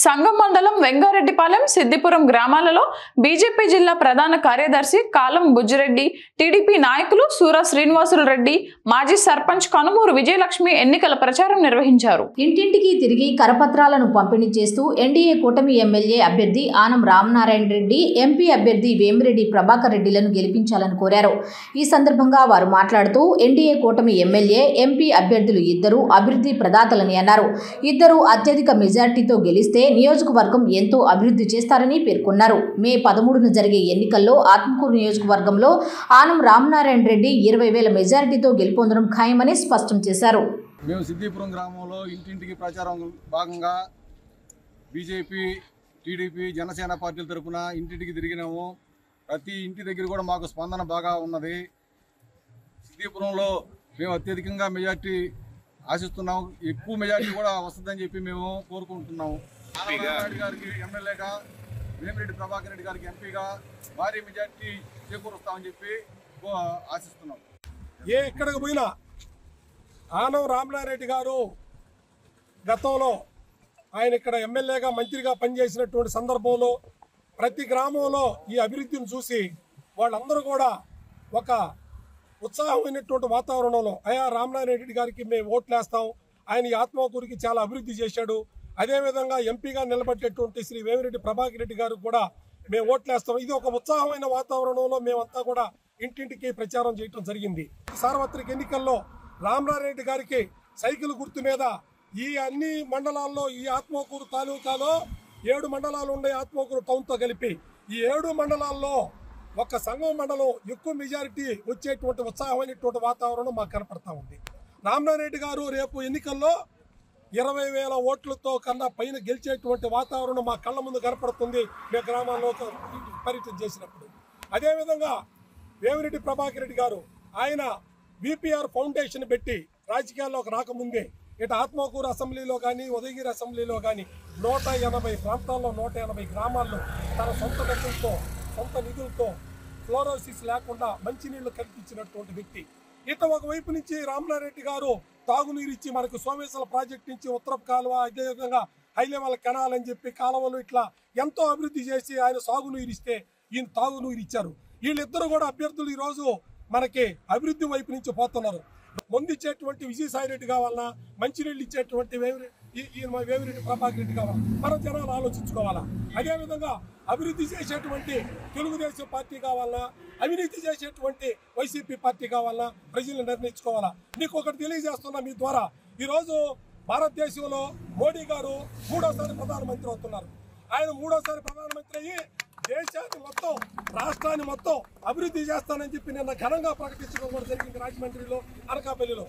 సంగం మండలం వెంగారెడ్డిపాలెం సిద్దిపురం గ్రామాలలో బీజేపీ జిల్లా ప్రధాన కార్యదర్శి కాలం బుజ్జిరెడ్డి, టీడీపీ నాయకులు సూర శ్రీనివాసులు రెడ్డి, మాజీ సర్పంచ్ కనుమూరు విజయలక్ష్మి ఎన్నికల ప్రచారం నిర్వహించారు. ఇంటింటికి తిరిగి కరపత్రాలను పంపిణీ చేస్తూ ఎన్డీఏ కూటమి ఎమ్మెల్యే అభ్యర్థి ఆనం రామనారాయణ రెడ్డి, ఎంపీ అభ్యర్థి వేమిరెడ్డి ప్రభాకర్ రెడ్డిలను గెలిపించాలని కోరారు. ఈ సందర్భంగా వారు మాట్లాడుతూ ఎన్డీఏ కూటమి ఎమ్మెల్యే, ఎంపీ అభ్యర్థులు ఇద్దరు అభివృద్ధి ప్రదాతలని అన్నారు. ఇద్దరు అత్యధిక మెజార్టీతో గెలిస్తే నియోజకవర్గం ఎంతో అభివృద్ధి చేస్తారని పేర్కొన్నారు. మే 13న జరిగే ఎన్నికల్లో ఆత్మకూరు నియోజకవర్గంలో ఆనం రామనారాయణ రెడ్డి 20,000 మెజారిటీతో గెలుపొందడం ఖాయమని స్పష్టం చేశారు. మేము సిద్దిపురం గ్రామంలో ఇంటింటికి ప్రచారం భాగంగా బీజేపీ, టీడీపీ, జనసేన పార్టీల తరఫున ఇంటింటికి తిరిగినాము. ప్రతి ఇంటి దగ్గర కూడా మాకు స్పందన బాగా ఉన్నది. సిద్దిపురంలో మేము అత్యధికంగా మెజార్టీ ఆశిస్తున్నాం. ఎక్కువ మెజార్టీ కూడా వస్తుందని చెప్పి మేము కోరుకుంటున్నాము. రెడ్డి గారికి ఎమ్మెల్యేగా, వేమిరెడ్డి ప్రభాకర్ రెడ్డి గారికి ఎంపీగా భారీ మెజార్టీ చేకూరుస్తామని చెప్పి ఆశిస్తున్నాం. ఎక్కడికి పోయినా ఆనం రామనారెడ్డి గారు గతంలో ఆయన ఇక్కడ ఎమ్మెల్యేగా, మంత్రిగా పనిచేసినటువంటి సందర్భంలో ప్రతి గ్రామంలో ఈ అభివృద్ధిని చూసి వాళ్ళందరూ కూడా ఒక ఉత్సాహమైనటువంటి వాతావరణంలో అయ్యా రామనారెడ్డి గారికి మేము ఓట్లేస్తాం, ఆయన ఈ ఆత్మకూరుకి చాలా అభివృద్ధి చేశాడు, అదేవిధంగా ఎంపీగా నిలబడేటువంటి శ్రీ వేమిరెడ్డి ప్రభాకర్ రెడ్డి గారికి కూడా మేము ఓట్లేస్తాం. ఇది ఒక ఉత్సాహమైన వాతావరణంలో మేమంతా కూడా ఇంటింటికి ప్రచారం చేయడం జరిగింది. సార్వత్రిక ఎన్నికల్లో రామనారెడ్డి గారికి సైకిల్ గుర్తు మీద ఈ అన్ని మండలాల్లో, ఈ ఆత్మకూరు తాలూకాలో 7 మండలాలు ఉన్నాయి. ఆత్మకూరు టౌన్తో కలిపి ఈ 7 మండలాల్లో ఒక సంఘం మండలం ఎక్కువ మెజారిటీ వచ్చేటువంటి ఉత్సాహమైనటువంటి వాతావరణం మాకు కనపడతా ఉంది. రామనారెడ్డి గారు రేపు ఎన్నికల్లో 20,000 ఓట్లతో కన్నా పైన గెలిచేటువంటి వాతావరణం మా కళ్ళ ముందు కనపడుతుంది మేము గ్రామాల్లో పర్యటన చేసినప్పుడు. అదేవిధంగా వేమిరెడ్డి ప్రభాకర్ రెడ్డి గారు ఆయన విపిఆర్ ఫౌండేషన్ పెట్టి రాజకీయాల్లోకి రాకముందే ఇటు ఆత్మకూరు అసెంబ్లీలో కానీ, ఉదయగిరి అసెంబ్లీలో కానీ 180 ప్రాంతాల్లో, 180 గ్రామాల్లో తన సొంత డబ్బులతో, సొంత నిధులతో ఫ్లోరోసిస్ లేకుండా మంచినీళ్లు కల్పించినటువంటి వ్యక్తి. ఇట ఒకవైపు నుంచి రామనారెడ్డి గారు తాగునీరు ఇచ్చి మనకు సోమేశ్వర ప్రాజెక్ట్ నుంచి ఉత్తరపు కాలువ, అదేవిధంగా హై లెవెల్ కెనాల్ అని చెప్పి కాలువలు ఇట్లా ఎంతో అభివృద్ధి చేసి ఆయన సాగునీరు ఇస్తే ఈయన తాగునీరు ఇచ్చారు. వీళ్ళిద్దరూ కూడా అభ్యర్థులు ఈరోజు మనకి అభివృద్ధి వైపు నుంచి పోతున్నారు. ముందిచ్చేటువంటి విజయసాయి రెడ్డి కావాలన్నా, మంచినీళ్ళు ఇచ్చేటువంటి వేమిరెడ్డి ప్రభాకర్ రెడ్డి కావాలా, మనం జనాలు ఆలోచించుకోవాలా. అదేవిధంగా అభివృద్ధి చేసేటువంటి తెలుగుదేశం పార్టీ కావాలన్నా, అవినీతి చేసేటువంటి వైసీపీ పార్టీ కావాలన్నా ప్రజలు నిర్ణయించుకోవాలా. మీకు ఒకటి తెలియజేస్తున్నా మీ ద్వారా, ఈరోజు భారతదేశంలో మోడీ గారు 3వ సారి ప్రధానమంత్రి అవుతున్నారు. ఆయన 3వ సారి ప్రధానమంత్రి అయ్యి దేశాన్ని మొత్తం, రాష్ట్రాన్ని మొత్తం అభివృద్ధి చేస్తానని చెప్పి నిన్న ఘనంగా ప్రకటించడం కూడా జరిగింది రాజమండ్రిలో, అనకాపల్లిలో.